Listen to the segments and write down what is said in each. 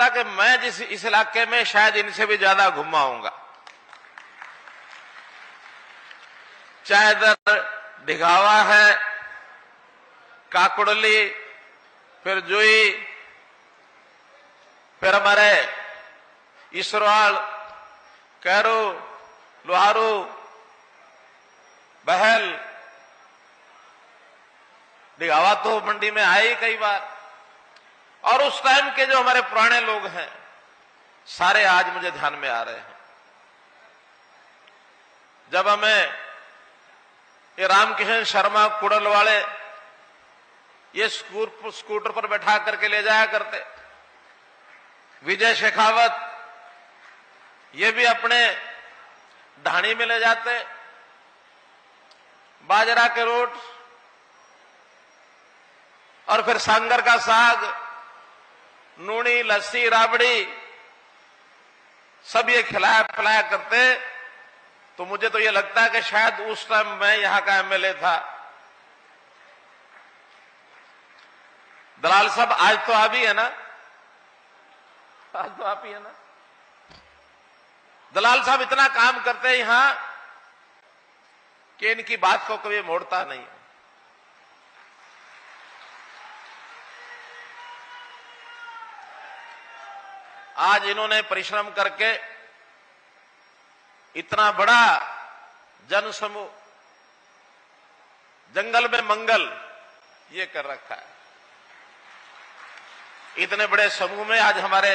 कि मैं जिस इस इलाके में शायद इनसे भी ज्यादा घुमा हूंगा। चाहे इधर ढिघावा है, काकुड़ली, फिर जुई, फिर हमारे इसरवाल, कैरू, लोहारू, बहल, ढिघावा तो मंडी में आए ही कई बार। और उस टाइम के जो हमारे पुराने लोग हैं सारे आज मुझे ध्यान में आ रहे हैं। जब हमें ये रामकिशन शर्मा कुड़ल वाले ये स्कूटर पर बैठा करके ले जाया करते, विजय शेखावत ये भी अपने ढाणी में ले जाते, बाजरा के रोट और फिर सांगर का साग, नूनी, लस्सी, राबड़ी सब ये खिलाया पिलाया करते। तो मुझे तो ये लगता है कि शायद उस टाइम मैं यहां का एमएलए था। दलाल साहब आज तो आप ही है ना, आज तो आप ही है ना। दलाल साहब इतना काम करते हैं यहां कि इनकी बात को कभी मोड़ता नहीं। आज इन्होंने परिश्रम करके इतना बड़ा जन समूह, जंगल में मंगल ये कर रखा है। इतने बड़े समूह में आज हमारे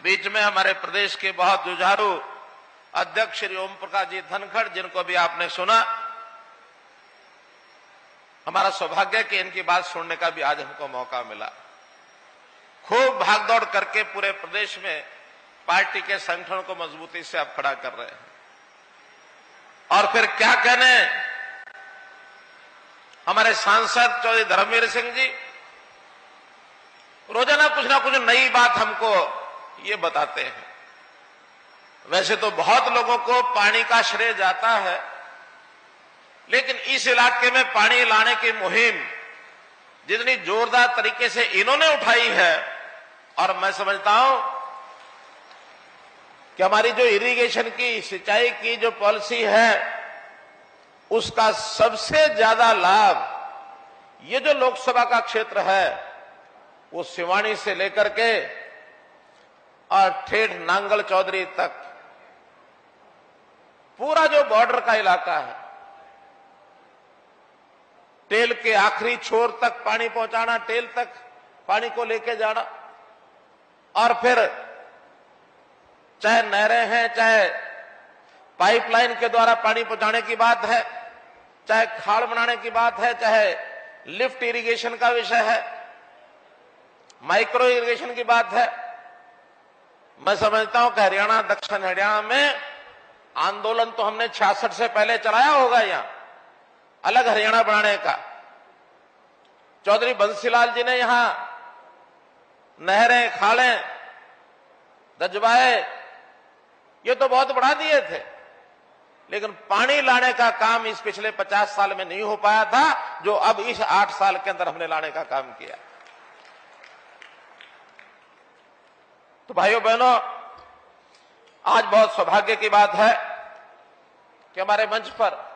बीच में हमारे प्रदेश के बहुत जुझारू अध्यक्ष श्री ओम प्रकाश जी धनखड़, जिनको भी आपने सुना, हमारा सौभाग्य कि इनकी बात सुनने का भी आज हमको मौका मिला। खूब भागदौड़ करके पूरे प्रदेश में पार्टी के संगठन को मजबूती से आप खड़ा कर रहे हैं। और फिर क्या कहने हमारे सांसद चौधरी धर्मवीर सिंह जी रोजाना कुछ ना कुछ नई बात हमको ये बताते हैं। वैसे तो बहुत लोगों को पानी का श्रेय जाता है, लेकिन इस इलाके में पानी लाने की मुहिम जितनी जोरदार तरीके से इन्होंने उठाई है, और मैं समझता हूं कि हमारी जो इरिगेशन की, सिंचाई की जो पॉलिसी है, उसका सबसे ज्यादा लाभ ये जो लोकसभा का क्षेत्र है वो सिवानी से लेकर के और ठेठ नांगल चौधरी तक पूरा जो बॉर्डर का इलाका है, टेल के आखिरी छोर तक पानी पहुंचाना, टेल तक पानी को लेके जाना, और फिर चाहे नहरें हैं, चाहे पाइपलाइन के द्वारा पानी पहुंचाने की बात है, चाहे खाड़ बनाने की बात है, चाहे लिफ्ट इरिगेशन का विषय है, माइक्रो इरिगेशन की बात है। मैं समझता हूं कि हरियाणा, दक्षिण हरियाणा में आंदोलन तो हमने 66 से पहले चलाया होगा यहां अलग हरियाणा बनाने का। चौधरी बंसीलाल जी ने यहां नहरें, खाड़ें, दजवाए ये तो बहुत बढ़ा दिए थे, लेकिन पानी लाने का काम इस पिछले 50 साल में नहीं हो पाया था, जो अब इस 8 साल के अंदर हमने लाने का काम किया। तो भाइयों बहनों, आज बहुत सौभाग्य की बात है कि हमारे मंच पर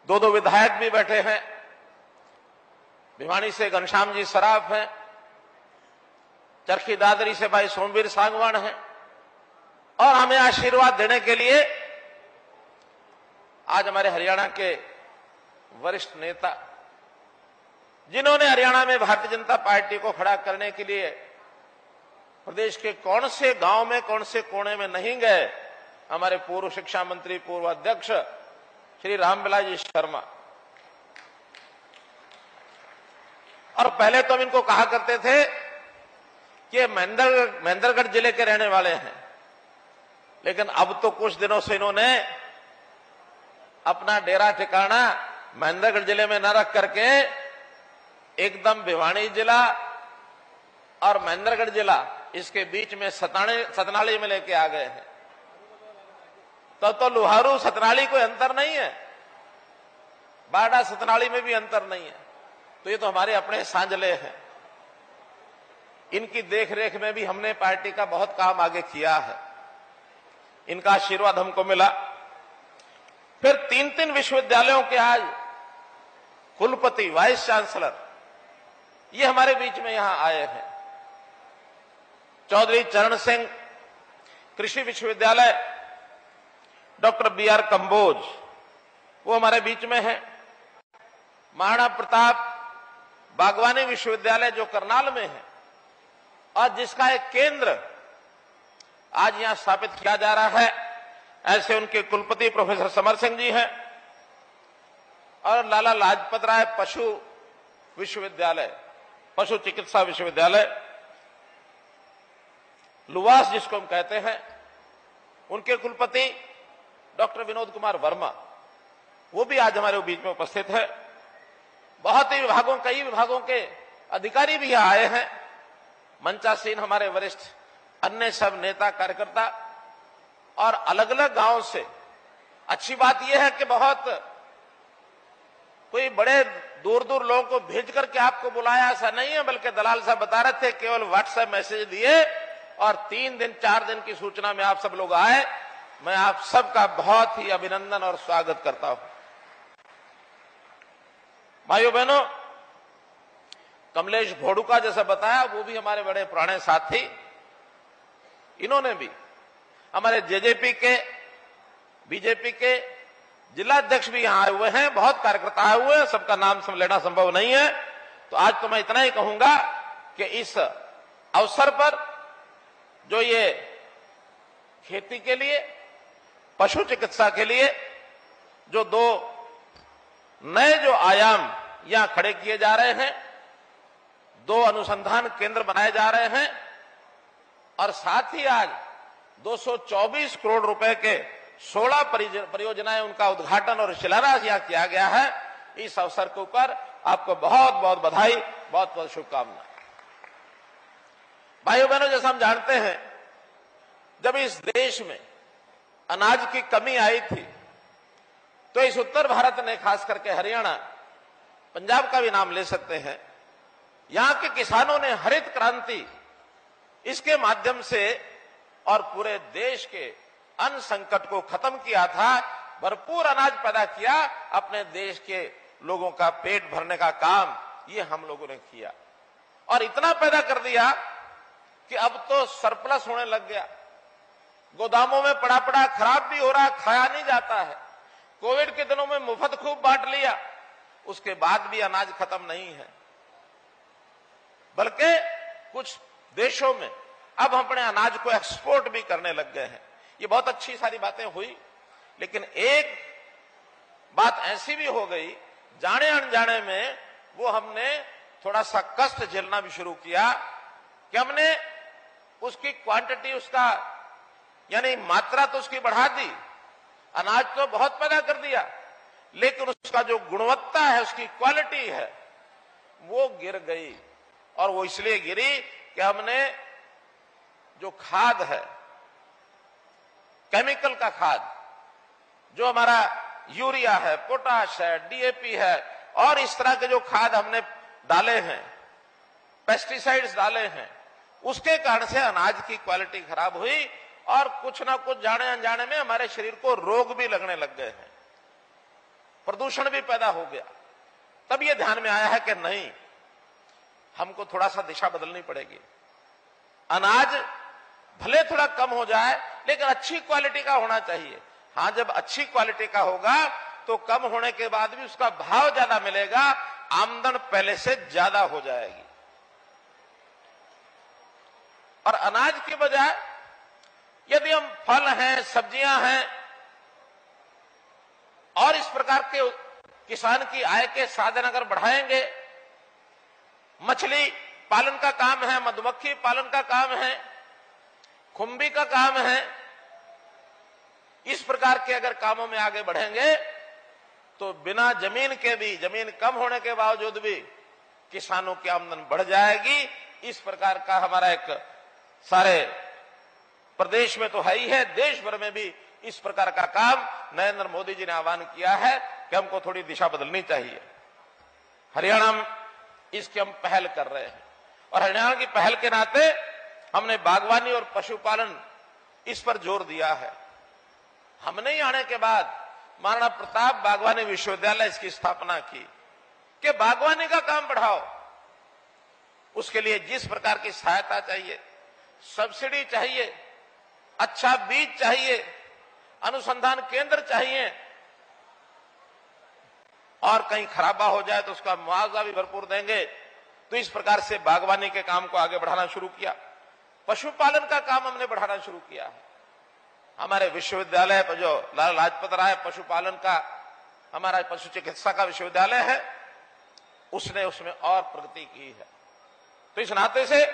दो विधायक भी बैठे हैं। भिवानी से घनश्याम जी सराफ हैं, चरखी दादरी से भाई सोमवीर सांगवान हैं, और हमें आशीर्वाद देने के लिए आज हमारे हरियाणा के वरिष्ठ नेता, जिन्होंने हरियाणा में भारतीय जनता पार्टी को खड़ा करने के लिए प्रदेश के कौन से गांव में, कौन से कोने में नहीं गए, हमारे पूर्व शिक्षा मंत्री, पूर्व अध्यक्ष श्री रामविलास जी शर्मा। और पहले तो हम इनको कहा करते थे कि महेंद्रगढ़ जिले के रहने वाले हैं, लेकिन अब तो कुछ दिनों से इन्होंने अपना डेरा ठिकाना महेंद्रगढ़ जिले में न रख करके एकदम भिवानी जिला और महेंद्रगढ़ जिला, इसके बीच में सतनाली में लेके आ गए हैं। तो लोहारू सतनाली कोई अंतर नहीं है, बाड़ा सतनाली में भी अंतर नहीं है। तो ये तो हमारे अपने सांझले हैं। इनकी देखरेख में भी हमने पार्टी का बहुत काम आगे किया है, इनका आशीर्वाद हमको मिला। फिर 3-3 विश्वविद्यालयों के आज कुलपति, वाइस चांसलर ये हमारे बीच में यहां आए हैं। चौधरी चरण सिंह कृषि विश्वविद्यालय, डॉक्टर BR कंबोज वो हमारे बीच में है। महाराणा प्रताप बागवानी विश्वविद्यालय जो करनाल में है और जिसका एक केंद्र आज यहां स्थापित किया जा रहा है, ऐसे उनके कुलपति प्रोफेसर समर सिंह जी हैं। और लाला लाजपत राय पशु विश्वविद्यालय, पशु चिकित्सा विश्वविद्यालय लुवास जिसको हम कहते हैं, उनके कुलपति डॉक्टर विनोद कुमार वर्मा वो भी आज हमारे बीच में उपस्थित है। बहुत ही विभागों, कई विभागों के अधिकारी भी यहां आए हैं। मंचासीन हमारे वरिष्ठ अन्य सब नेता कार्यकर्ता और अलग अलग गांवों से। अच्छी बात यह है कि बहुत कोई बड़े दूर दूर लोगों को भेज करके आपको बुलाया ऐसा नहीं है, बल्कि दलाल साहब बता रहे थे केवल व्हाट्सएप मैसेज दिए और 3 दिन 4 दिन की सूचना में आप सब लोग आए। मैं आप सबका बहुत ही अभिनंदन और स्वागत करता हूं। भाइयों बहनों, कमलेश भोडुका जैसा बताया, वो भी हमारे बड़े पुराने साथी। इन्होंने भी हमारे जेजेपी के, बीजेपी के जिला अध्यक्ष भी यहां आए हुए हैं, बहुत कार्यकर्ता आए हुए हैं, सबका नाम लेना संभव नहीं है। तो आज तो मैं इतना ही कहूंगा कि इस अवसर पर जो ये खेती के लिए, पशु चिकित्सा के लिए जो 2 नए जो आयाम यहां खड़े किए जा रहे हैं, 2 अनुसंधान केंद्र बनाए जा रहे हैं और साथ ही आज 224 करोड़ रुपए के 16 परियोजनाएं, उनका उद्घाटन और शिलान्यास यहां किया गया है। इस अवसर के ऊपर आपको बहुत बहुत बधाई, बहुत बहुत शुभकामनाएं। भाइयों बहनों, जैसा हम जानते हैं, जब इस देश में अनाज की कमी आई थी तो इस उत्तर भारत ने, खास करके हरियाणा, पंजाब का भी नाम ले सकते हैं, यहां के किसानों ने हरित क्रांति इसके माध्यम से और पूरे देश के अन्न संकट को खत्म किया था। भरपूर अनाज पैदा किया, अपने देश के लोगों का पेट भरने का काम ये हम लोगों ने किया और इतना पैदा कर दिया कि अब तो सरप्लस होने लग गया। गोदामों में पड़ा पड़ा खराब भी हो रहा, खाया नहीं जाता है। कोविड के दिनों में मुफ्त खूब बांट लिया, उसके बाद भी अनाज खत्म नहीं है। बल्कि कुछ देशों में अब हम अपने अनाज को एक्सपोर्ट भी करने लग गए हैं। ये बहुत अच्छी सारी बातें हुई, लेकिन एक बात ऐसी भी हो गई, जाने अनजाने में वो हमने थोड़ा सा कष्ट झेलना भी शुरू किया कि हमने उसकी क्वांटिटी, उसका यानी मात्रा तो उसकी बढ़ा दी, अनाज तो बहुत पैदा कर दिया, लेकिन उसका जो गुणवत्ता है, उसकी क्वालिटी है, वो गिर गई। और वो इसलिए गिरी कि हमने जो खाद है, केमिकल का खाद, जो हमारा यूरिया है, पोटाश है, डीएपी है और इस तरह के जो खाद हमने डाले हैं, पेस्टिसाइड्स डाले हैं, उसके कारण से अनाज की क्वालिटी खराब हुई और कुछ ना कुछ जाने अनजाने में हमारे शरीर को रोग भी लगने लग गए हैं, प्रदूषण भी पैदा हो गया। तब ये ध्यान में आया है कि नहीं, हमको थोड़ा सा दिशा बदलनी पड़ेगी। अनाज भले थोड़ा कम हो जाए, लेकिन अच्छी क्वालिटी का होना चाहिए। हां, जब अच्छी क्वालिटी का होगा तो कम होने के बाद भी उसका भाव ज्यादा मिलेगा, आमदन पहले से ज्यादा हो जाएगी। और अनाज के बजाय यदि हम फल हैं, सब्जियां हैं और इस प्रकार के किसान की आय के साधन अगर बढ़ाएंगे, मछली पालन का काम है, मधुमक्खी पालन का काम है, खुंबी का काम है, इस प्रकार के अगर कामों में आगे बढ़ेंगे तो बिना जमीन के भी, जमीन कम होने के बावजूद भी किसानों की आमदन बढ़ जाएगी। इस प्रकार का हमारा एक सारे प्रदेश में तो है ही है, देश भर में भी इस प्रकार का काम नरेंद्र मोदी जी ने आह्वान किया है कि हमको थोड़ी दिशा बदलनी चाहिए। हरियाणा में इसकी हम पहल कर रहे हैं और हरियाणा की पहल के नाते हमने बागवानी और पशुपालन इस पर जोर दिया है। हमने ही आने के बाद महाराणा प्रताप बागवानी विश्वविद्यालय इसकी स्थापना की कि बागवानी का काम बढ़ाओ। उसके लिए जिस प्रकार की सहायता चाहिए, सब्सिडी चाहिए, अच्छा बीज चाहिए, अनुसंधान केंद्र चाहिए, और कहीं खराबा हो जाए तो उसका मुआवजा भी भरपूर देंगे। तो इस प्रकार से बागवानी के काम को आगे बढ़ाना शुरू किया। पशुपालन का काम हमने बढ़ाना शुरू किया है। हमारे विश्वविद्यालय पर जो लाला लाजपत राय पशुपालन का, हमारा पशु चिकित्सा का विश्वविद्यालय है, उसने उसमें और प्रगति की है। तो इस नाते से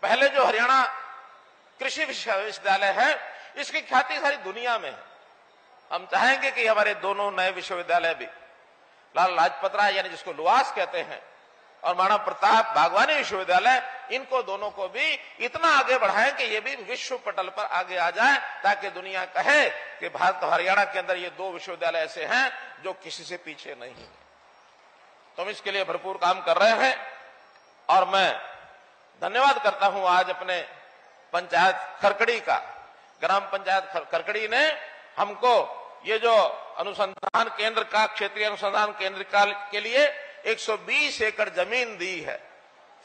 पहले जो हरियाणा कृषि विश्वविद्यालय है, इसकी ख्याति सारी दुनिया में है। हम चाहेंगे कि हमारे दोनों नए विश्वविद्यालय भी, लाला लाजपत राय यानी जिसको लुआस कहते हैं, और महाराणा प्रताप बागवानी विश्वविद्यालय, इनको दोनों को भी इतना आगे बढ़ाएं कि ये भी विश्व पटल पर आगे आ जाए, ताकि दुनिया कहे कि भारत और हरियाणा के अंदर ये दो विश्वविद्यालय ऐसे हैं जो किसी से पीछे नहीं है। तो हम इसके लिए भरपूर काम कर रहे हैं। और मैं धन्यवाद करता हूं आज अपने पंचायत खरकड़ी का, ग्राम पंचायत खरकड़ी ने हमको ये जो अनुसंधान केंद्र का, क्षेत्रीय अनुसंधान केंद्र के लिए 120 एकड़ जमीन दी है,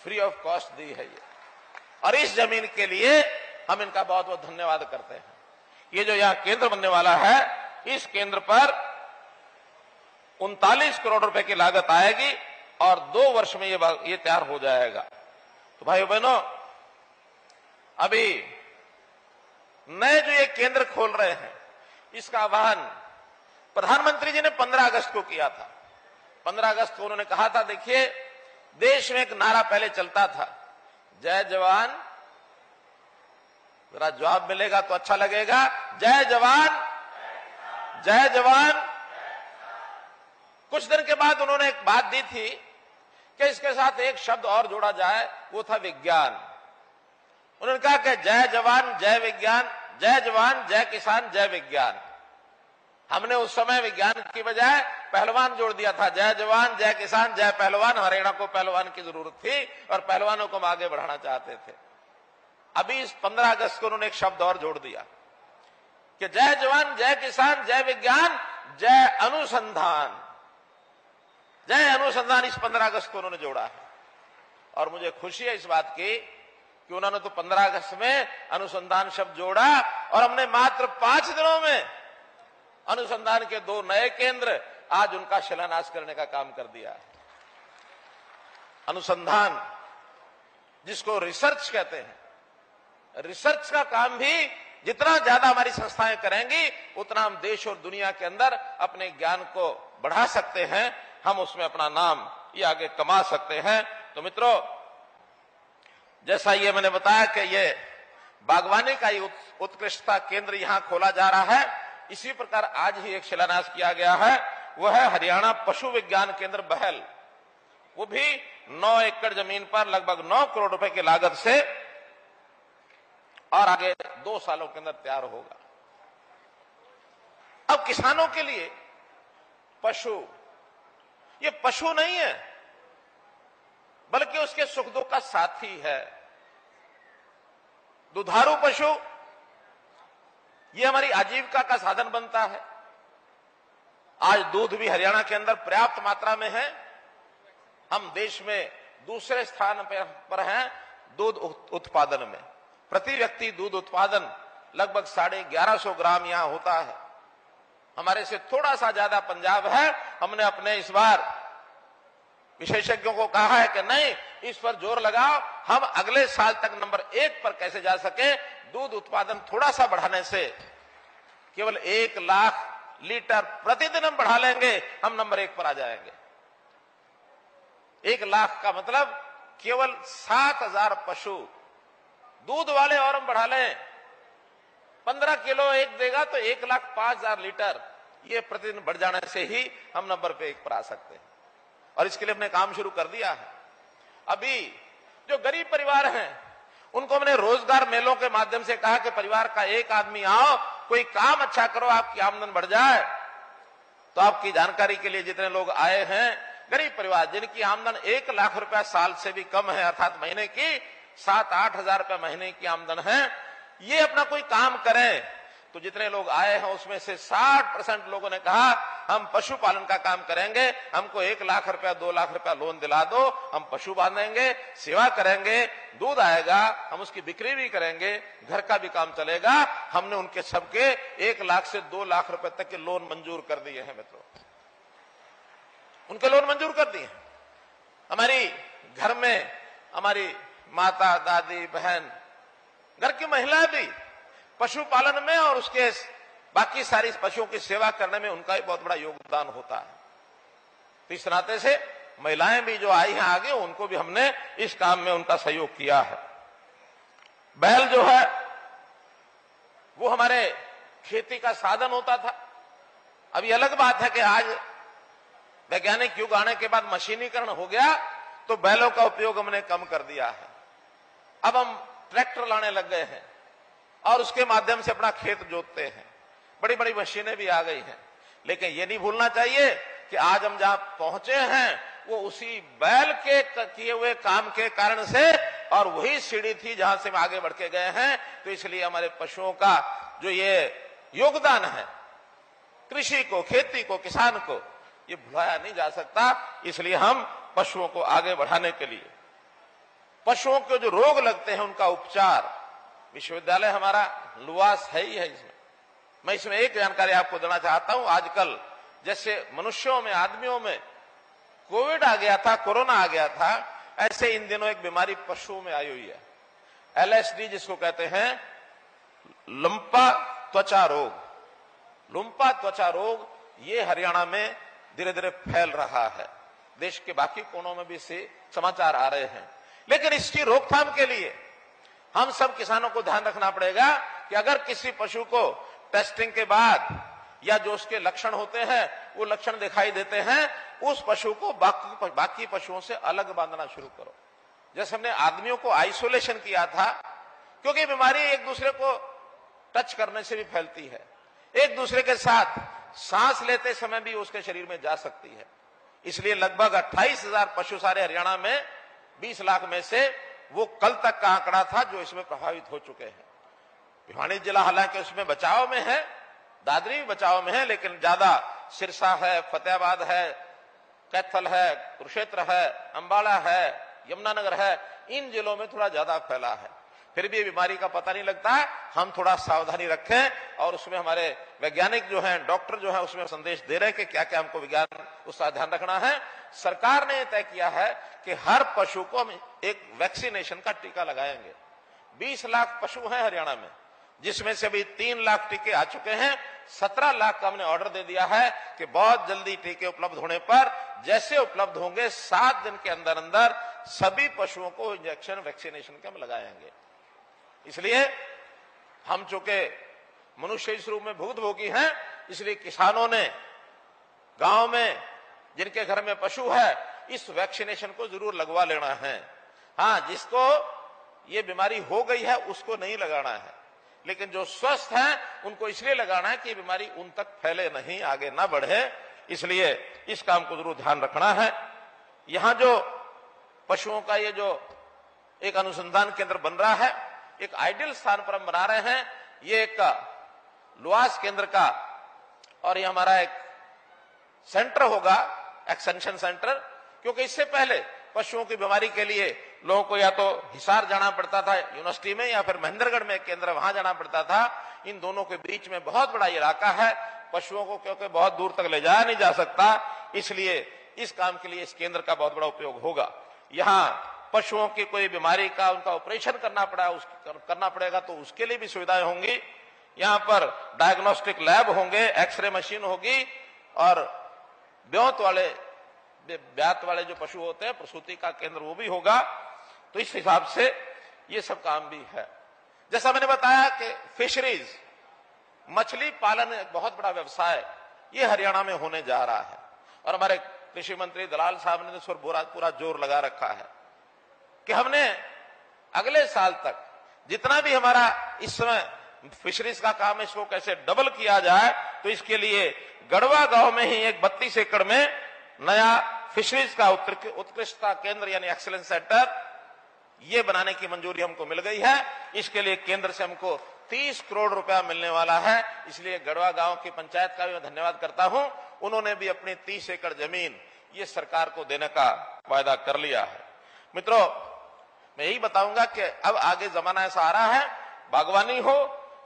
फ्री ऑफ कॉस्ट दी है ये। और इस जमीन के लिए हम इनका बहुत बहुत धन्यवाद करते हैं। ये जो यहाँ केंद्र बनने वाला है, इस केंद्र पर 39 करोड़ रुपए की लागत आएगी और 2 वर्ष में ये तैयार हो जाएगा। तो भाइयों बहनों, अभी नए जो ये केंद्र खोल रहे हैं, इसका आह्वान प्रधानमंत्री जी ने 15 अगस्त को किया था। 15 अगस्त को उन्होंने कहा था, देखिए देश में एक नारा पहले चलता था, जय जवान, जरा जवाब मिलेगा तो अच्छा लगेगा, जय जवान जय जवान। कुछ दिन के बाद उन्होंने एक बात दी थी कि इसके साथ एक शब्द और जोड़ा जाए, वो था विज्ञान। उन्होंने कहा कि जय जवान जय विज्ञान, जय जवान जय किसान जय विज्ञान। हमने उस समय विज्ञान की बजाय पहलवान जोड़ दिया था, जय जवान जय किसान जय पहलवान। हरियाणा को पहलवान की जरूरत थी और पहलवानों को हम आगे बढ़ाना चाहते थे। अभी इस 15 अगस्त को उन्होंने एक शब्द और जोड़ दिया कि जय जवान जय किसान जय विज्ञान जय अनुसंधान। जय अनुसंधान इस 15 अगस्त को उन्होंने जोड़ा है। और मुझे खुशी है इस बात की कि उन्होंने तो 15 अगस्त में अनुसंधान शब्द जोड़ा और हमने मात्र 5 दिनों में अनुसंधान के 2 नए केंद्र आज उनका शिलान्यास करने का काम कर दिया है। अनुसंधान जिसको रिसर्च कहते हैं, रिसर्च का काम भी जितना ज्यादा हमारी संस्थाएं करेंगी, उतना हम देश और दुनिया के अंदर अपने ज्ञान को बढ़ा सकते हैं, हम उसमें अपना नाम ये आगे कमा सकते हैं। तो मित्रों, जैसा ये मैंने बताया कि ये बागवानी का ही उत्कृष्टता केंद्र यहां खोला जा रहा है, इसी प्रकार आज ही एक शिलान्यास किया गया है, वह है हरियाणा पशु विज्ञान केंद्र बहल। वो भी 9 एकड़ जमीन पर लगभग 9 करोड़ रुपए की लागत से, और आगे 2 सालों के अंदर तैयार होगा। अब किसानों के लिए पशु, ये पशु नहीं है बल्कि उसके सुख दुख का साथी है। दुधारू पशु ये हमारी आजीविका का साधन बनता है। आज दूध भी हरियाणा के अंदर पर्याप्त मात्रा में है। हम देश में दूसरे स्थान पर हैं दूध उत्पादन में। प्रति व्यक्ति दूध उत्पादन लगभग 1150 ग्राम यहां होता है। हमारे से थोड़ा सा ज्यादा पंजाब है। हमने अपने इस बार विशेषज्ञों को कहा है कि नहीं, इस पर जोर लगाओ, हम अगले साल तक नंबर 1 पर कैसे जा सके। दूध उत्पादन थोड़ा सा बढ़ाने से केवल 1 लाख लीटर प्रतिदिन हम बढ़ा लेंगे, हम नंबर 1 पर आ जाएंगे। 1 लाख का मतलब केवल 7000 पशु दूध वाले और हम बढ़ा लें, 15 किलो एक देगा तो 1,05,000 लीटर, ये प्रतिदिन बढ़ जाने से ही हम नंबर पे 1 पर आ सकते हैं। और इसके लिए हमने काम शुरू कर दिया है। अभी जो गरीब परिवार हैं उनको हमने रोजगार मेलों के माध्यम से कहा कि परिवार का एक आदमी आओ, कोई काम अच्छा करो, आपकी आमदन बढ़ जाए। तो आपकी जानकारी के लिए जितने लोग आए हैं, गरीब परिवार जिनकी आमदन 1 लाख रुपया साल से भी कम है, अर्थात महीने की 7-8 हजार रुपया महीने की आमदन है, ये अपना कोई काम करें। तो जितने लोग आए हैं उसमें से 60% लोगों ने कहा हम पशुपालन का काम करेंगे, हमको 1 लाख रुपया 2 लाख रुपया लोन दिला दो, हम पशु बांधेंगे, सेवा करेंगे, दूध आएगा, हम उसकी बिक्री भी करेंगे, घर का भी काम चलेगा। हमने उनके सबके 1 लाख से 2 लाख रुपए तक के लोन मंजूर कर दिए हैं मित्रों, उनके लोन मंजूर कर दिए हैं। हमारी घर में हमारी माता, दादी, बहन, घर की महिलाएं भी पशुपालन में और उसके बाकी सारी पशुओं की सेवा करने में उनका भी बहुत बड़ा योगदान होता है। तो इस नाते से महिलाएं भी जो आई हैं आगे, उनको भी हमने इस काम में उनका सहयोग किया है। बैल जो है वो हमारे खेती का साधन होता था। अभी अलग बात है कि आज वैज्ञानिक युग आने के बाद मशीनीकरण हो गया तो बैलों का उपयोग हमने कम कर दिया है। अब हम ट्रैक्टर लाने लग गए हैं और उसके माध्यम से अपना खेत जोतते हैं, बड़ी बड़ी मशीनें भी आ गई हैं। लेकिन ये नहीं भूलना चाहिए कि आज हम जहां पहुंचे हैं वो उसी बैल के किए हुए काम के कारण से, और वही सीढ़ी थी जहां से हम आगे बढ़ के गए हैं। तो इसलिए हमारे पशुओं का जो ये योगदान है कृषि को, खेती को, किसान को, ये भुलाया नहीं जा सकता। इसलिए हम पशुओं को आगे बढ़ाने के लिए, पशुओं के जो रोग लगते हैं उनका उपचार, विश्वविद्यालय हमारा लुआस है ही है इसमें। मैं इसमें एक जानकारी आपको देना चाहता हूं। आजकल जैसे मनुष्यों में, आदमियों में कोविड आ गया था, कोरोना आ गया था, ऐसे इन दिनों एक बीमारी पशुओं में आई हुई है, LSD जिसको कहते हैं, लंपा त्वचा रोग। लुम्पा त्वचा रोग ये हरियाणा में धीरे धीरे फैल रहा है। देश के बाकी कोनों में भी से समाचार आ रहे हैं। लेकिन इसकी रोकथाम के लिए हम सब किसानों को ध्यान रखना पड़ेगा कि अगर किसी पशु को टेस्टिंग के बाद या जो उसके लक्षण होते हैं वो लक्षण दिखाई देते हैं, उस पशु को बाकी पशुओं से अलग बांधना शुरू करो। जैसे हमने आदमियों को आइसोलेशन किया था, क्योंकि बीमारी एक दूसरे को टच करने से भी फैलती है, एक दूसरे के साथ सांस लेते समय भी उसके शरीर में जा सकती है। इसलिए लगभग 28,000 पशु सारे हरियाणा में 20 लाख में से वो कल तक का आंकड़ा था जो इसमें प्रभावित हो चुके हैं। भिवानी जिला हालांकि उसमें बचाव में है, दादरी भी बचाव में है, लेकिन ज्यादा सिरसा है, फतेहाबाद है, कैथल है, कुरुक्षेत्र है, अंबाला है, यमुनानगर है, इन जिलों में थोड़ा ज्यादा फैला है। फिर भी ये बीमारी का पता नहीं लगता है। हम थोड़ा सावधानी रखें और उसमें हमारे वैज्ञानिक जो हैं, डॉक्टर जो हैं, उसमें संदेश दे रहे हैं कि क्या क्या हमको विज्ञान उसका ध्यान रखना है। सरकार ने तय किया है कि हर पशु को हम एक वैक्सीनेशन का टीका लगाएंगे। 20 लाख पशु हैं हरियाणा में, जिसमें से अभी 3 लाख टीके आ चुके हैं। 17 लाख का हमने ऑर्डर दे दिया है कि बहुत जल्दी टीके उपलब्ध होने पर, जैसे उपलब्ध होंगे 7 दिन के अंदर अंदर सभी पशुओं को इंजेक्शन, वैक्सीनेशन के हम लगाएंगे। इसलिए हम चूंकि मनुष्य इस रूप में भुक्तभोगी हैं, इसलिए किसानों ने गांव में जिनके घर में पशु है इस वैक्सीनेशन को जरूर लगवा लेना है। हाँ, जिसको ये बीमारी हो गई है उसको नहीं लगाना है, लेकिन जो स्वस्थ हैं उनको इसलिए लगाना है कि ये बीमारी उन तक फैले नहीं, आगे ना बढ़े। इसलिए इस काम को जरूर ध्यान रखना है। यहां जो पशुओं का ये जो एक अनुसंधान केंद्र बन रहा है, एक आइडियल स्थान पर हम बना रहे हैं। ये एक लुआस केंद्र का, और ये हमारा एक सेंटर होगा, एक्सटेंशन सेंटर, क्योंकि इससे पहले पशुओं की बीमारी के लिए लोगों को या तो हिसार जाना पड़ता था यूनिवर्सिटी में, या फिर महेंद्रगढ़ में एक केंद्र वहां जाना पड़ता था। इन दोनों के बीच में बहुत बड़ा इलाका है, पशुओं को क्योंकि बहुत दूर तक ले जाया नहीं जा सकता, इसलिए इस काम के लिए इस केंद्र का बहुत बड़ा उपयोग होगा। यहाँ पशुओं की कोई बीमारी का उनका ऑपरेशन करना पड़ेगा तो उसके लिए भी सुविधाएं होंगी। यहाँ पर डायग्नोस्टिक लैब होंगे, एक्सरे मशीन होगी, और ब्यात वाले जो पशु होते हैं, प्रसूति का केंद्र वो भी होगा। तो इस हिसाब से ये सब काम भी है। जैसा मैंने बताया कि फिशरीज, मछली पालन एक बहुत बड़ा व्यवसाय ये हरियाणा में होने जा रहा है, और हमारे कृषि मंत्री दलाल साहब ने इस पर पूरा जोर लगा रखा है कि हमने अगले साल तक जितना भी हमारा इस समय फिशरीज का काम है इसको कैसे डबल किया जाए। तो इसके लिए गढ़वा गांव में ही एक 32 एकड़ में नया फिशरीज का उत्कृष्टता केंद्र यानी एक्सीलेंस सेंटर, ये बनाने की मंजूरी हमको मिल गई है। इसके लिए केंद्र से हमको 30 करोड़ रुपया मिलने वाला है। इसलिए गढ़वा गांव की पंचायत का भी मैं धन्यवाद करता हूं। उन्होंने भी अपनी 30 एकड़ जमीन ये सरकार को देने का वायदा कर लिया है। मित्रों, मैं यही बताऊंगा कि अब आगे जमाना ऐसा आ रहा है, बागवानी हो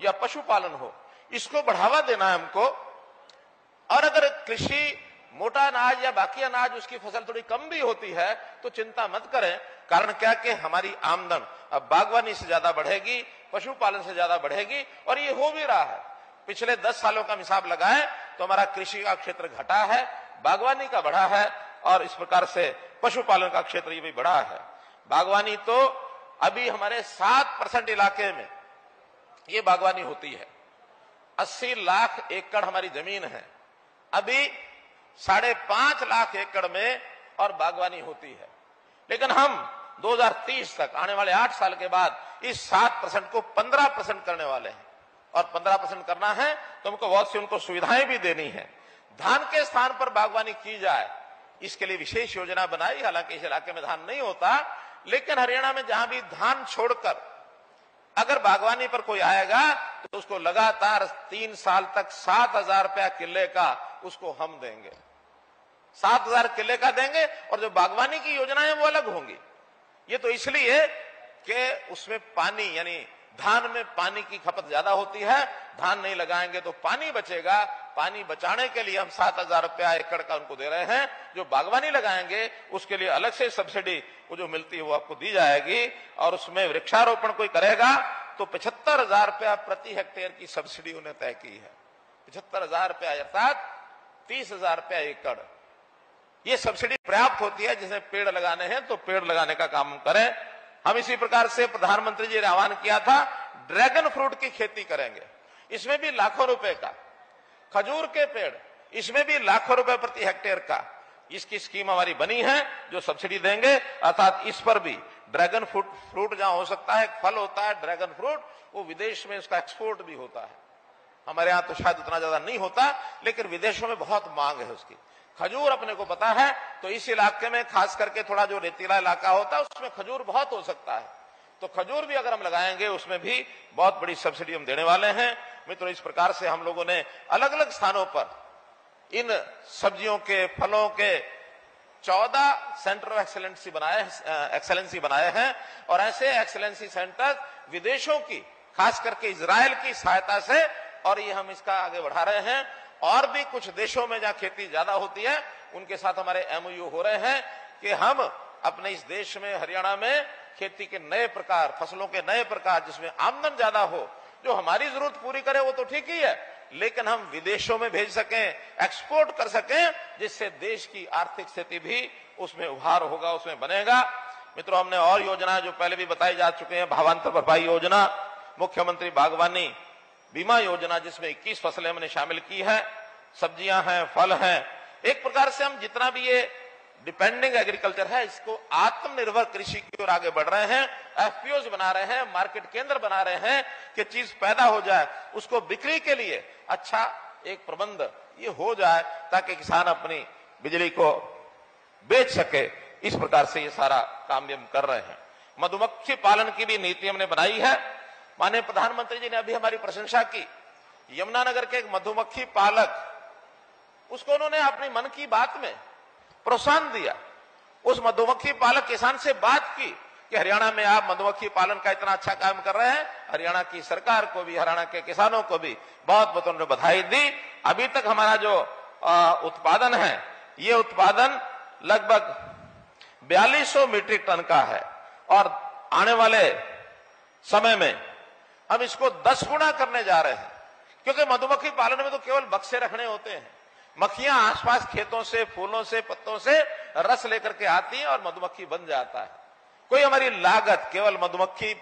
या पशुपालन हो, इसको बढ़ावा देना है हमको। और अगर कृषि, मोटा अनाज या बाकी अनाज उसकी फसल थोड़ी कम भी होती है तो चिंता मत करें। कारण क्या कि हमारी आमदन अब बागवानी से ज्यादा बढ़ेगी, पशुपालन से ज्यादा बढ़ेगी, और ये हो भी रहा है। पिछले 10 सालों का हिसाब लगाएं तो हमारा कृषि का क्षेत्र घटा है, बागवानी का बढ़ा है, और इस प्रकार से पशुपालन का क्षेत्र ये भी बढ़ा है। बागवानी तो अभी हमारे 7% इलाके में ये बागवानी होती है। 80 लाख एकड़ हमारी जमीन है, अभी 5.5 लाख एकड़ में और बागवानी होती है। लेकिन हम 2030 तक, आने वाले 8 साल के बाद, इस 7% को 15% करने वाले हैं। और 15% करना है तो हमको बहुत सी उनको सुविधाएं भी देनी है। धान के स्थान पर बागवानी की जाए, इसके लिए विशेष योजना बनाई। हालांकि इस इलाके में धान नहीं होता, लेकिन हरियाणा में जहां भी धान छोड़कर अगर बागवानी पर कोई आएगा तो उसको लगातार 3 साल तक 7,000 रुपया किले का उसको हम देंगे। 7,000 किले का देंगे, और जो बागवानी की योजनाएं वो अलग होंगी। ये तो इसलिए कि उसमें पानी, यानी धान में पानी की खपत ज्यादा होती है। धान नहीं लगाएंगे तो पानी बचेगा। पानी बचाने के लिए हम 7,000 रुपया एकड़ का उनको दे रहे हैं। जो बागवानी लगाएंगे उसके लिए अलग से सब्सिडी वो जो मिलती है वो आपको दी जाएगी। और उसमें वृक्षारोपण कोई करेगा तो 75,000 रुपया प्रति हेक्टेयर की सब्सिडी उन्हें तय की है। 75,000 रुपया अर्थात 30,000 रुपया एकड़। ये सब्सिडी पर्याप्त होती है। जिसमें पेड़ लगाने हैं तो पेड़ लगाने का काम करें। हम इसी प्रकार से प्रधानमंत्री जी ने आह्वान किया था, ड्रैगन फ्रूट की खेती करेंगे। इसमें भी लाखों रुपए का, खजूर के पेड़, इसमें भी लाखों रुपए प्रति हेक्टेयर का इसकी स्कीम हमारी बनी है जो सब्सिडी देंगे। अर्थात इस पर भी ड्रैगन फ्रूट जहां हो सकता है, फल होता है ड्रैगन फ्रूट, वो विदेश में उसका एक्सपोर्ट भी होता है। हमारे यहां तो शायद उतना ज्यादा नहीं होता, लेकिन विदेशों में बहुत मांग है उसकी। खजूर अपने को पता है, तो इस इलाके में खास करके थोड़ा जो रेतीला इलाका होता है उसमें खजूर बहुत हो सकता है। तो खजूर भी अगर हम लगाएंगे उसमें भी बहुत बड़ी सब्सिडी हम देने वाले हैं। मित्रों, इस प्रकार से हम लोगों ने अलग अलग स्थानों पर इन सब्जियों के, फलों के 14 सेंटर ऑफ एक्सेलेंसी बनाए हैं। और ऐसे एक्सेलेंसी सेंटर विदेशों की, खास करके इजराइल की सहायता से, और ये हम इसका आगे बढ़ा रहे हैं। और भी कुछ देशों में जहां खेती ज्यादा होती है उनके साथ हमारे MOU हो रहे हैं कि हम अपने इस देश में, हरियाणा में खेती के नए प्रकार, फसलों के नए प्रकार, जिसमें आमदन ज्यादा हो, जो हमारी जरूरत पूरी करे वो तो ठीक ही है, लेकिन हम विदेशों में भेज सकें, एक्सपोर्ट कर सकें, जिससे देश की आर्थिक स्थिति भी उसमें उभार होगा, उसमें बनेगा। मित्रों, हमने और योजना जो पहले भी बताई जा चुके हैं, भावांतर भरपाई योजना, मुख्यमंत्री बागवानी बीमा योजना, जिसमें 21 फसलें हमने शामिल की है, सब्जियां हैं, फल हैं। एक प्रकार से हम जितना भी ये डिपेंडिंग एग्रीकल्चर है, इसको आत्मनिर्भर कृषि की ओर आगे बढ़ रहे हैं। FPOs बना रहे हैं, मार्केट केंद्र बना रहे हैं कि चीज पैदा हो जाए, उसको बिक्री के लिए अच्छा एक प्रबंध ये हो जाए, ताकि किसान अपनी बिजली को बेच सके। इस प्रकार से ये सारा काम भी हम कर रहे हैं। मधुमक्खी पालन की भी नीति हमने बनाई है। माननीय प्रधानमंत्री जी ने अभी हमारी प्रशंसा की। यमुनानगर के एक मधुमक्खी पालक, उसको उन्होंने अपनी मन की बात में प्रोत्साहन दिया। उस मधुमक्खी पालक किसान से बात की कि हरियाणा में आप मधुमक्खी पालन का इतना अच्छा काम कर रहे हैं। हरियाणा की सरकार को भी, हरियाणा के किसानों को भी बहुत बहुत उन्होंने बधाई दी। अभी तक हमारा जो उत्पादन है, ये उत्पादन लगभग 4200 मीट्रिक टन का है। और आने वाले समय में हम इसको 10 गुना करने जा रहे हैं। क्योंकि मधुमक्खी पालन में तो केवल बक्से रखने होते हैं। मक्खियां आसपास खेतों से, फूलों से, पत्तों से रस लेकर के आती हैं और मधुमक्खी बन जाता है। कोई हमारी लागत, केवल मधुमक्खी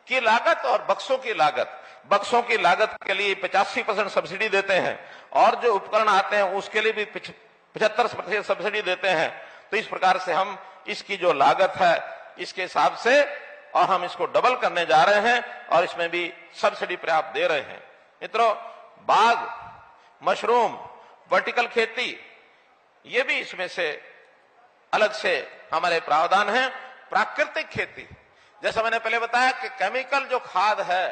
की लागत और बक्सों की लागत, बक्सों की लागत के लिए 85% सब्सिडी देते हैं, और जो उपकरण आते हैं उसके लिए भी 75% सब्सिडी देते हैं। तो इस प्रकार से हम इसकी जो लागत है इसके हिसाब से, और हम इसको डबल करने जा रहे हैं, और इसमें भी सब्सिडी पर्याप्त दे रहे हैं। मित्रों, बाग, मशरूम, वर्टिकल खेती, ये भी इसमें से अलग से हमारे प्रावधान है। प्राकृतिक खेती, जैसा मैंने पहले बताया कि केमिकल जो खाद है,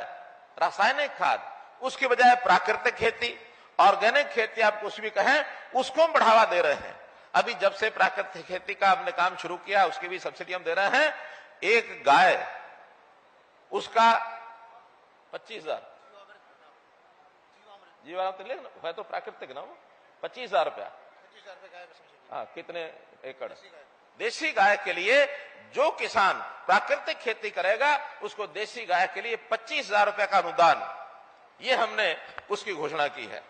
रासायनिक खाद, उसकी बजाय प्राकृतिक खेती, ऑर्गेनिक खेती आप कुछ भी कहें, उसको हम बढ़ावा दे रहे हैं। अभी जब से प्राकृतिक खेती का हमने काम शुरू किया, उसकी भी सब्सिडी हम दे रहे हैं। एक गाय उसका 25,000 जीवामृत है तो प्राकृतिक ना, वो 25,000 रुपया। हाँ, कितने एकड़? देसी गाय के लिए जो किसान प्राकृतिक खेती करेगा उसको देसी गाय के लिए 25,000 रुपए का अनुदान, ये हमने उसकी घोषणा की है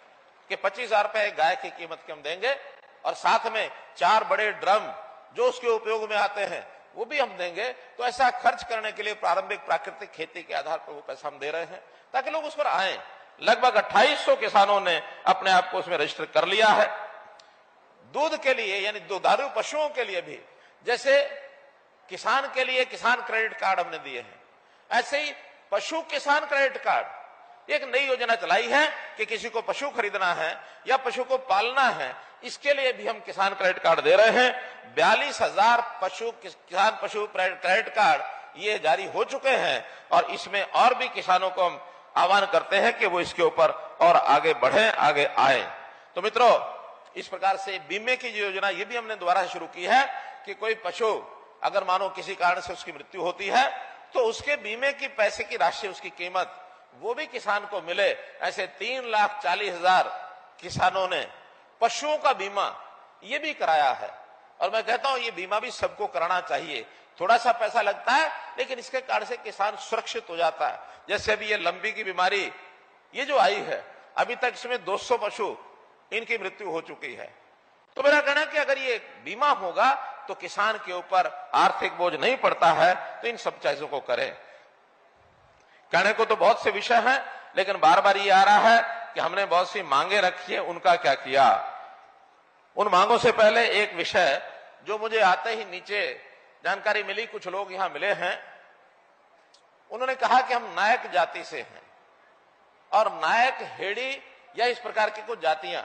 कि 25,000 रुपए गाय की कीमत के हम देंगे, और साथ में 4 बड़े ड्रम जो उसके उपयोग में आते हैं वो भी हम देंगे। तो ऐसा खर्च करने के लिए प्रारंभिक प्राकृतिक खेती के आधार पर वो पैसा हम दे रहे हैं ताकि लोग उस पर आए। लगभग 2800 किसानों ने अपने आप को उसमें रजिस्टर कर लिया है। दूध के लिए यानी दुधारू पशुओं के लिए भी, जैसे किसान के लिए किसान क्रेडिट कार्ड हमने दिए हैं, ऐसे ही पशु किसान क्रेडिट कार्ड एक नई योजना चलाई है कि किसी को पशु खरीदना है या पशु को पालना है, इसके लिए भी हम किसान क्रेडिट कार्ड दे रहे हैं। 42,000 किसान पशु क्रेडिट कार्ड ये जारी हो चुके हैं, और इसमें और भी किसानों को हम आह्वान करते हैं कि वो इसके ऊपर और आगे बढ़े, आगे आए। तो मित्रों, इस प्रकार से बीमे की योजना ये भी हमने दोबारा शुरू की है कि कोई पशु अगर मानो किसी कारण से उसकी मृत्यु होती है तो उसके बीमे की पैसे की राशि, उसकी कीमत वो भी किसान को मिले। ऐसे 3,40,000 किसानों ने पशुओं का बीमा ये भी कराया है, और मैं कहता हूं ये बीमा भी सबको कराना चाहिए। थोड़ा सा पैसा लगता है लेकिन इसके कारण से किसान सुरक्षित हो जाता है। जैसे अभी ये लंबी की बीमारी ये जो आई है, अभी तक इसमें 200 पशु इनकी मृत्यु हो चुकी है। तो मेरा कहना है कि अगर ये बीमा होगा तो किसान के ऊपर आर्थिक बोझ नहीं पड़ता है, तो इन सब चीजों को करें। कहने को तो बहुत से विषय हैं, लेकिन बार बार ये आ रहा है कि हमने बहुत सी मांगे रखी है, उनका क्या किया। उन मांगों से पहले एक विषय जो मुझे आते ही नीचे जानकारी मिली, कुछ लोग यहां मिले हैं, उन्होंने कहा कि हम नायक जाति से हैं, और नायक, हेड़ी या इस प्रकार की कुछ जातियां,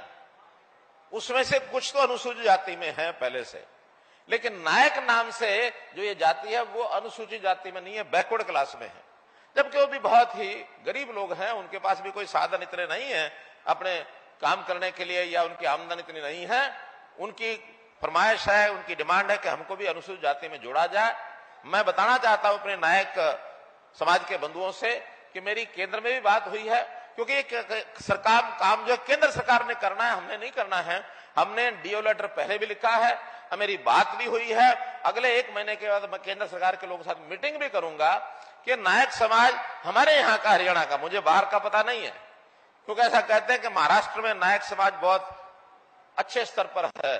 उसमें से कुछ तो अनुसूचित जाति में है पहले से, लेकिन नायक नाम से जो ये जाति है वो अनुसूचित जाति में नहीं है, बैकवर्ड क्लास में है। जबकि वो भी बहुत ही गरीब लोग हैं, उनके पास भी कोई साधन इतने नहीं है अपने काम करने के लिए, या उनकी आमदनी इतनी नहीं है। उनकी फरमाइश है, उनकी डिमांड है कि हमको भी अनुसूचित जाति में जोड़ा जाए। मैं बताना चाहता हूं अपने नायक समाज के बंधुओं से कि मेरी केंद्र में भी बात हुई है, क्योंकि एक सरकार काम जो केंद्र सरकार ने करना है, हमने नहीं करना है। हमने डीओ लेटर पहले भी लिखा है, मेरी बात भी हुई है। अगले 1 महीने के बाद मैं केंद्र सरकार के लोगों के साथ मीटिंग भी करूंगा कि नायक समाज हमारे यहाँ का, हरियाणा का, मुझे बाहर का पता नहीं है, क्योंकि ऐसा कहते हैं कि महाराष्ट्र में नायक समाज बहुत अच्छे स्तर पर है,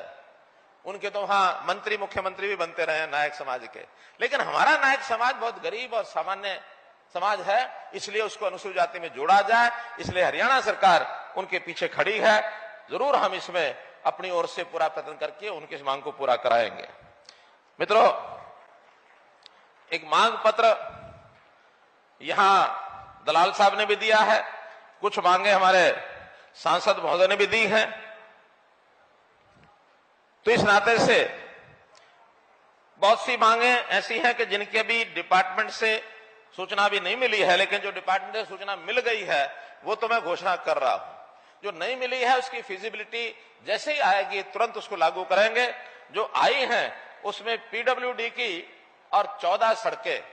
उनके तो वहां मंत्री मुख्यमंत्री भी बनते रहे नायक समाज के, लेकिन हमारा नायक समाज बहुत गरीब और सामान्य समाज है, इसलिए उसको अनुसूचित जाति में जोड़ा जाए। इसलिए हरियाणा सरकार उनके पीछे खड़ी है। जरूर हम इसमें अपनी ओर से पूरा प्रयत्न करके उनकी इस मांग को पूरा कराएंगे। मित्रों, एक मांग पत्र यहां दलाल साहब ने भी दिया है, कुछ मांगे हमारे सांसद महोदय ने भी दी हैं। तो इस नाते से बहुत सी मांगे ऐसी हैं कि जिनके भी डिपार्टमेंट से सूचना भी नहीं मिली है, लेकिन जो डिपार्टमेंट से सूचना मिल गई है वो तो मैं घोषणा कर रहा हूं। जो नहीं मिली है उसकी फिजिबिलिटी जैसे ही आएगी तुरंत उसको लागू करेंगे। जो आई हैं उसमें पीडब्ल्यूडी की और 14 सड़कें,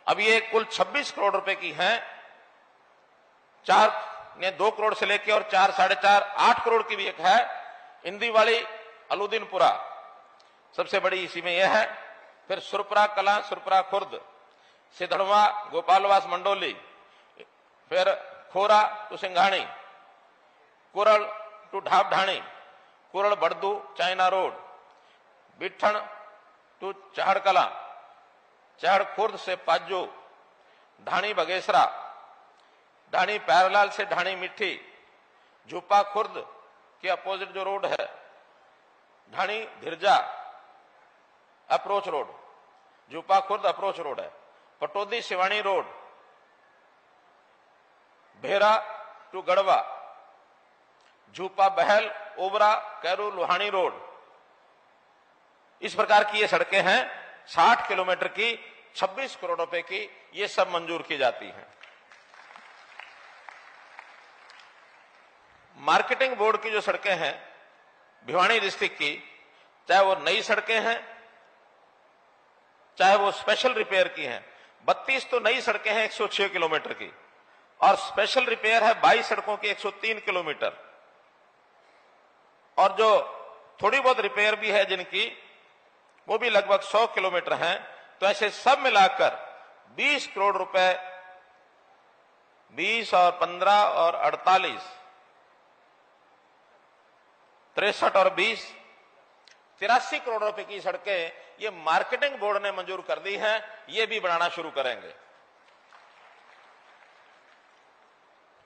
अब ये कुल 26 करोड़ रुपए की हैं। 2 करोड़ से लेके और 4, 4.5, 8 करोड़ की भी एक है। इंदीवाली, अलुद्दीनपुरा सबसे बड़ी इसी में यह है। फिर सुरपुरा कला, सुरपुरा खुर्द, सिधड़वा, गोपालवास मंडोली, फिर खोरा टू सिंघाणी, कुरल टू ढाब ढाणी, Kural बड़दू China road, Bithan to चहड़ कला, चहड़ खुर्द से पाजो, ढाणी बगेसरा, ढाणी प्यारलाल से ढाणी मिट्टी, झुप्पा खुर्द के अपोजिट जो रोड है, Dhani Dhirja approach road, Jhuppa Khurd approach road है, Patodi Siwani road, Bhera to Garhwa, Jhupa Bahal Obra Kairu Lohani road, इस प्रकार की ये सड़कें हैं 60 किलोमीटर की, 26 करोड़ रुपए की, ये सब मंजूर की जाती हैं। मार्केटिंग बोर्ड की जो सड़कें हैं भिवानी डिस्ट्रिक्ट की, चाहे वो नई सड़कें हैं चाहे वो स्पेशल रिपेयर की हैं, 32 तो नई सड़कें हैं 106 किलोमीटर की, और स्पेशल रिपेयर है 22 सड़कों की 103 किलोमीटर, और जो थोड़ी बहुत रिपेयर भी है जिनकी वो भी लगभग 100 किलोमीटर हैं। तो ऐसे सब मिलाकर 20 करोड़ रुपए, 20 और 15 और 48, 63 और 20, 83 करोड़ रुपए की सड़कें ये मार्केटिंग बोर्ड ने मंजूर कर दी हैं। ये भी बनाना शुरू करेंगे।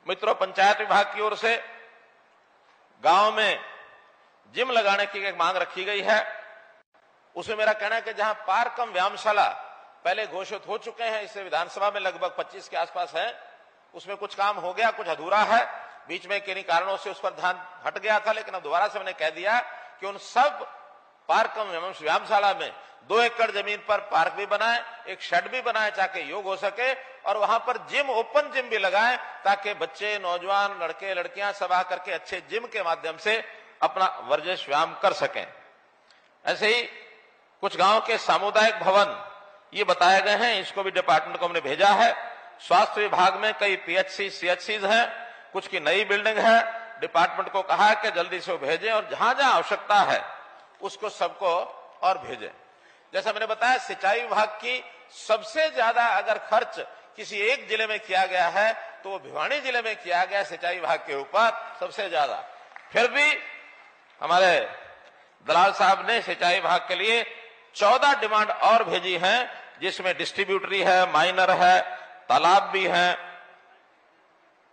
मित्रों, पंचायत विभाग की ओर से गांव में जिम लगाने की एक मांग रखी गई है। उसमें मेरा कहना है कि जहां पार्क कम व्यायामशाला पहले घोषित हो चुके हैं, इससे विधानसभा में लगभग 25 के आसपास है, उसमें कुछ काम हो गया, कुछ अधूरा है, बीच में किन्हीं कारणों से उस पर ध्यान हट गया था, लेकिन अब दोबारा से मैंने कह दिया कि उन सब पार्क कम व्यायामशाला में 2 एकड़ जमीन पर पार्क भी बनाए, एक शेड भी बनाए ताकि योग हो सके, और वहां पर जिम, ओपन जिम भी लगाएं ताकि बच्चे, नौजवान, लड़के लड़कियां सब आकर के अच्छे जिम के माध्यम से अपना वर्जिश व्यायाम कर सकें। ऐसे ही कुछ गांव के सामुदायिक भवन ये बताए गए हैं, इसको भी डिपार्टमेंट को हमने भेजा है। स्वास्थ्य विभाग में कई पीएचसी, सीएचसीज हैं, कुछ की नई बिल्डिंग है। डिपार्टमेंट को कहा है कि जल्दी से वो भेजें और जहां जहां आवश्यकता है उसको सबको और भेजें। जैसा मैंने बताया, सिंचाई विभाग की सबसे ज्यादा अगर खर्च किसी एक जिले में किया गया है तो वो भिवानी जिले में किया गया, सिंचाई विभाग के ऊपर सबसे ज्यादा। फिर भी हमारे दलाल साहब ने सिंचाई विभाग के लिए 14 डिमांड और भेजी हैं, जिसमें डिस्ट्रीब्यूटरी है, माइनर है, तालाब भी है,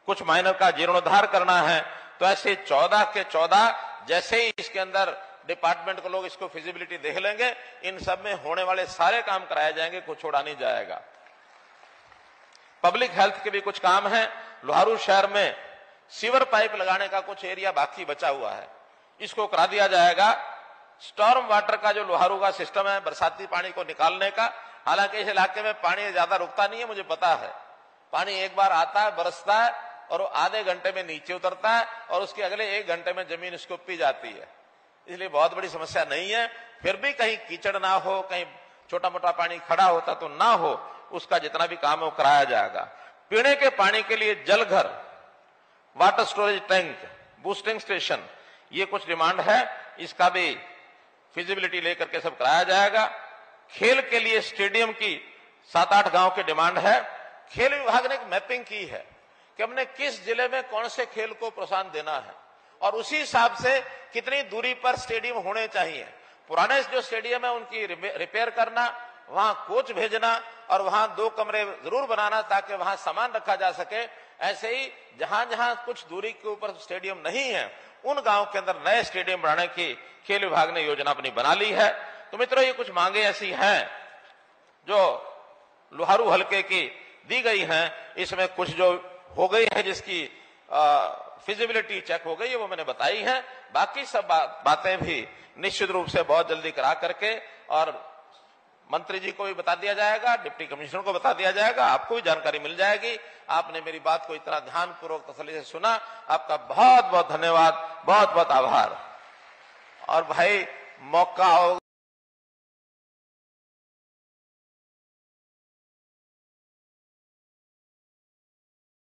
कुछ माइनर का जीर्णोद्धार करना है। तो ऐसे 14 के 14, जैसे ही इसके अंदर डिपार्टमेंट को लोग इसको फिजिबिलिटी देख लेंगे, इन सब में होने वाले सारे काम कराए जाएंगे, कुछ छोड़ा नहीं जाएगा। पब्लिक हेल्थ के भी कुछ काम है। लोहारू शहर में सीवर पाइप लगाने का कुछ एरिया बाकी बचा हुआ है, इसको करा दिया जाएगा। स्टॉर्म वाटर का जो लोहारू का सिस्टम है बरसाती पानी को निकालने का, हालांकि इस इलाके में पानी ज्यादा रुकता नहीं है, मुझे पता है। पानी एक बार आता है, बरसता है और वो आधे घंटे में नीचे उतरता है और उसके अगले 1 घंटे में जमीन इसको पी जाती है, इसलिए बहुत बड़ी समस्या नहीं है। फिर भी कहीं कीचड़ ना हो, कहीं छोटा मोटा पानी खड़ा होता तो ना हो, उसका जितना भी काम है वो कराया जाएगा। पीने के पानी के लिए जलघर, water storage tank, boosting station, ये कुछ डिमांड है, इसका भी फिजिबिलिटी लेकर के सब कराया जाएगा। खेल के लिए स्टेडियम की 7-8 गांव की डिमांड है। खेल विभाग ने एक मैपिंग की है कि हमने किस जिले में कौन से खेल को प्रोत्साहन देना है और उसी हिसाब से कितनी दूरी पर स्टेडियम होने चाहिए। पुराने जो स्टेडियम है उनकी रिपेयर करना, वहां कोच भेजना और वहां 2 कमरे जरूर बनाना ताकि वहां सामान रखा जा सके। ऐसे ही जहां जहां कुछ दूरी के ऊपर स्टेडियम नहीं है, उन गांव के अंदर नए स्टेडियम बनाने की खेल विभाग ने योजना अपनी बना ली है। तो मित्रों, ये कुछ मांगे ऐसी हैं जो लोहारू हलके की दी गई हैं। इसमें कुछ जो हो गई है, जिसकी फिजिबिलिटी चेक हो गई है, वो मैंने बताई है। बाकी सब बातें भी निश्चित रूप से बहुत जल्दी करा करके और मंत्री जी को भी बता दिया जाएगा, डिप्टी कमिश्नर को बता दिया जाएगा, आपको भी जानकारी मिल जाएगी। आपने मेरी बात को इतना ध्यानपूर्वक तसल्ली से सुना, आपका बहुत बहुत धन्यवाद, बहुत बहुत आभार। और भाई, मौका हो